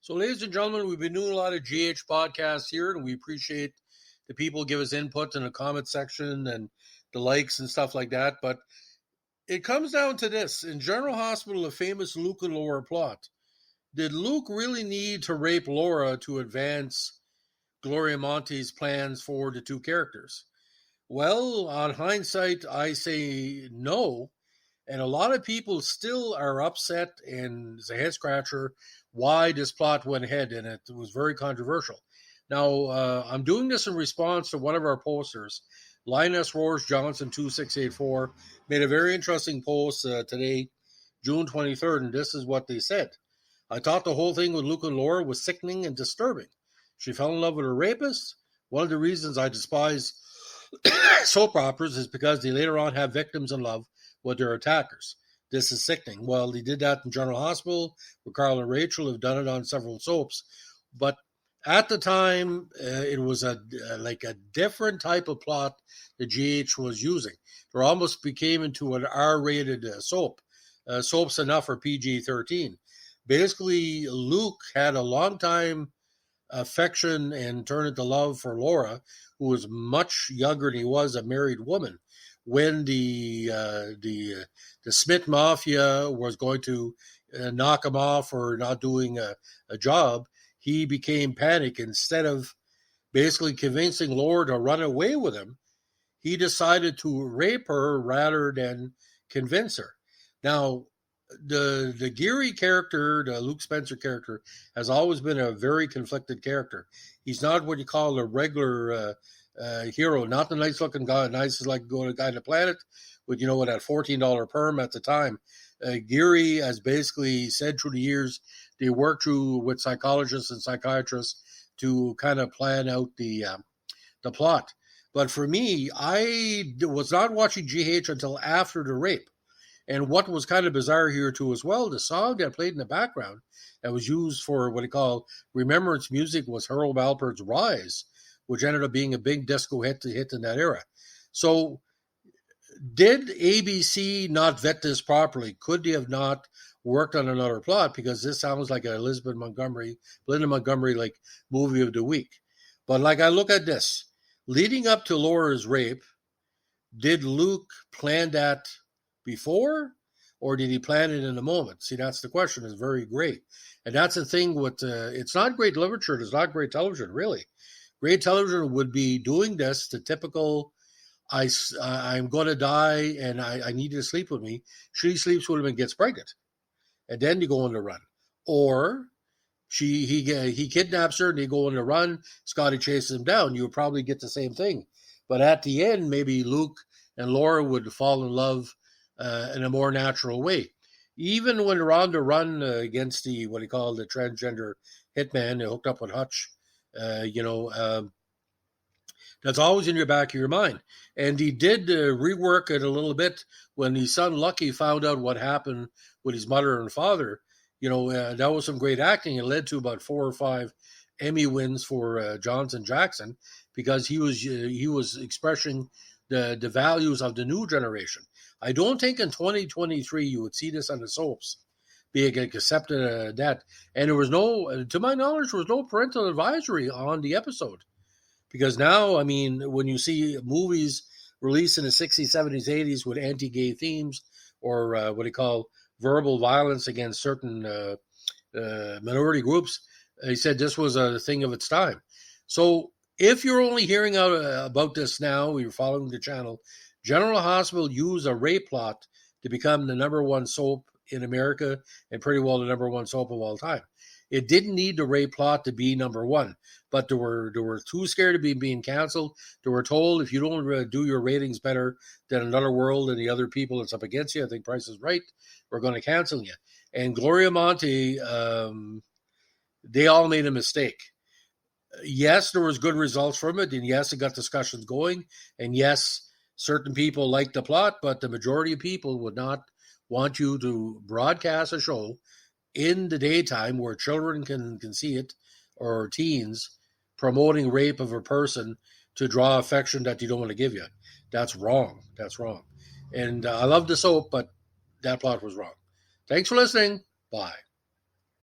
So, ladies and gentlemen, we've been doing a lot of GH podcasts here, and we appreciate the people give us input in the comment section and the likes and stuff like that. But it comes down to this. In General Hospital, the famous Luke and Laura plot. Did Luke really need to rape Laura to advance Gloria Monty's plans for the two characters? Well, on hindsight, I say no. And a lot of people still are upset, and it's a head scratcher why this plot went ahead, and it was very controversial. Now, I'm doing this in response to one of our posters. Linus Roars Johnson 2684 made a very interesting post today, June 23rd, and this is what they said. I thought the whole thing with Luke and Laura was sickening and disturbing. She fell in love with her rapist. One of the reasons I despise soap operas is because they later on have victims in love with their attackers. This is sickening. Well, they did that in General Hospital with Carl and Rachel, have done it on several soaps. But at the time, it was a different type of plot the GH was using. It almost became into an R-rated soap. Soap's enough for PG-13. Basically, Luke had a long time affection and turned into love for Laura, who was much younger than he was, a married woman. When the Smith Mafia was going to knock him off for not doing a job, he became panicked. Instead of basically convincing Laura to run away with him, he decided to rape her rather than convince her. Now, the Geary character, the Luke Spencer character, has always been a very conflicted character. He's not what you call a regular hero, not the nice looking guy, nice as like going guy on the planet with, with that $14 perm at the time. Geary has basically said through the years they worked through with psychologists and psychiatrists to kind of plan out the plot. But for me, I was not watching GH until after the rape. And what was kind of bizarre here too as well, the song that played in the background that was used for what they call remembrance music was Harold Alpert's Rise, which ended up being a big disco hit in that era. So did ABC not vet this properly? Could they have not worked on another plot? Because this sounds like a Linda Montgomery like movie of the week. But like I look at this, leading up to Laura's rape, did Luke plan that before, or did he plan it in a moment? See, that's the question. It's very great. And that's the thing with, it's not great literature. It's not great television, really. Great television would be doing this, the typical, I'm going to die and I need you to sleep with me. She sleeps with him and gets pregnant. And then you go on the run. Or he kidnaps her and they go on the run. Scotty chases him down. You would probably get the same thing. But at the end, maybe Luke and Laura would fall in love in a more natural way. Even when they're on the run against the transgender hitman, they hooked up with Hutch. That's always in your back of your mind. And he did rework it a little bit when his son Lucky found out what happened with his mother and father. That was some great acting. It led to about 4 or 5 Emmy wins for Johnson Jackson because he was expressing the values of the new generation. I don't think in 2023 you would see this on the soaps being accepted that. And there was to my knowledge, there was no parental advisory on the episode. Because now, I mean, when you see movies released in the 60s, 70s, 80s with anti-gay themes or what they call verbal violence against certain minority groups, he said this was a thing of its time. So if you're only hearing out about this now, you're following the channel, General Hospital used a rape plot to become the number one soap in America and pretty well the number one soap of all time. It didn't need the rape plot to be number one, but they were too scared of being canceled. They were told, if you don't do your ratings better than Another World and the other people that's up against you, I think Price is Right, we're going to cancel you. And Gloria Monty, they all made a mistake. Yes, there was good results from it, and yes, it got discussions going, and yes, certain people liked the plot, but the majority of people would not want you to broadcast a show in the daytime where children can see it, or teens, promoting rape of a person to draw affection that you don't want to give you. That's wrong. That's wrong. And I love the soap, but that plot was wrong. Thanks for listening. Bye.